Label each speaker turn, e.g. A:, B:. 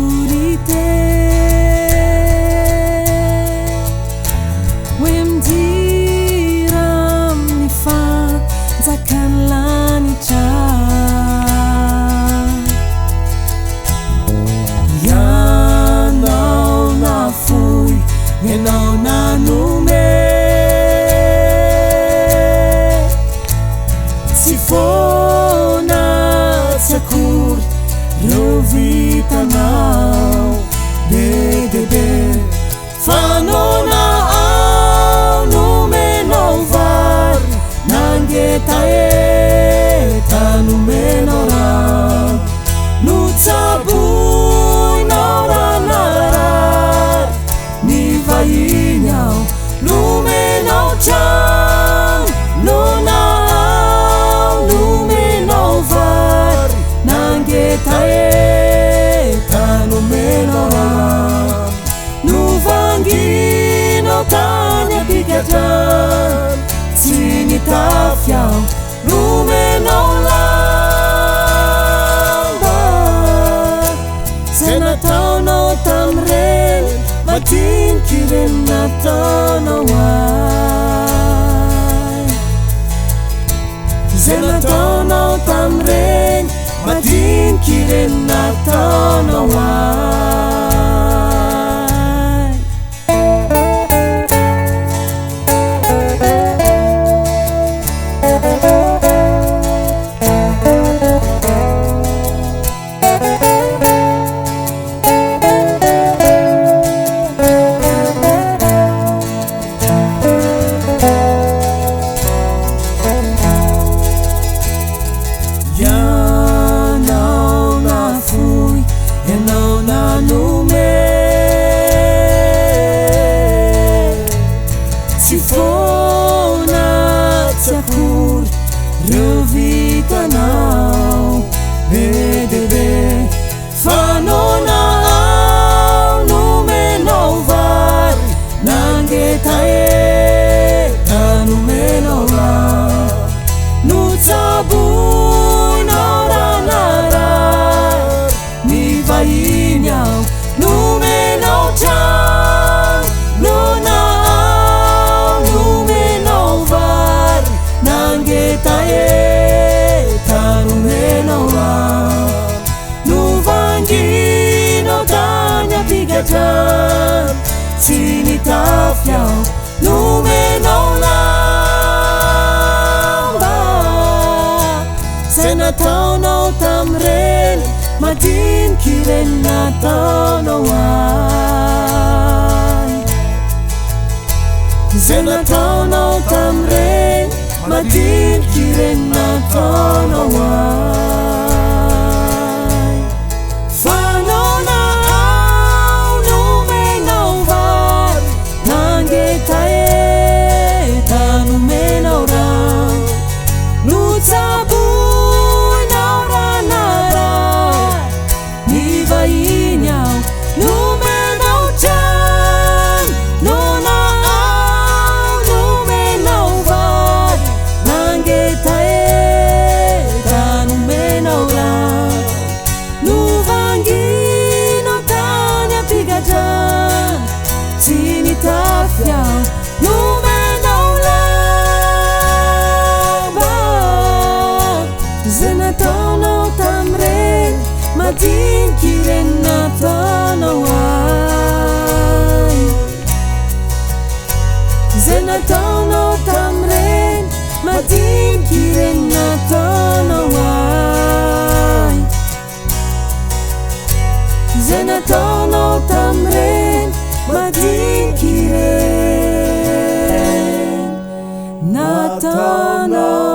A: Urite Wemdiram nifa Zakan lanica Yanau na fui Yanau na nume Sifona sakur Rovitanau Bebebe Fanona au numenovar Nangetae tanumenora Nutsabui naura Nivainyau numenochan Nona au numenovar Nangetae tanumenora Nuvangino tanya pigatan Sinitafiao numenolamba Senatau no tamren Matin kiren natanawai Senatau no tamren Matin kiren natanawai Sifona tsakur Rovitanau Bebebe Fanona au numenovar Nangetae tanumenovar Nutsabui naura Nivainyau numenochan Nona Nangetae tanumenora Nuvangino tanya pigatan Sinitafiao numenolamba Senatau no tamren Matin kiren natanawai Senatau no tamren Matin kiren natanawai Fanona au numenovar Nangetae tanumenora Nutsabui naura Nivainyau numenochan Nona au numenovar Nangetae tanumenora Nuvangino tanya pigatan Sinitafiao numenolamba Senatau no tamren Matin kiren natanawai Senatau no tamren Matin kiren natanawai Senatau no tamren Matin kiren natanawai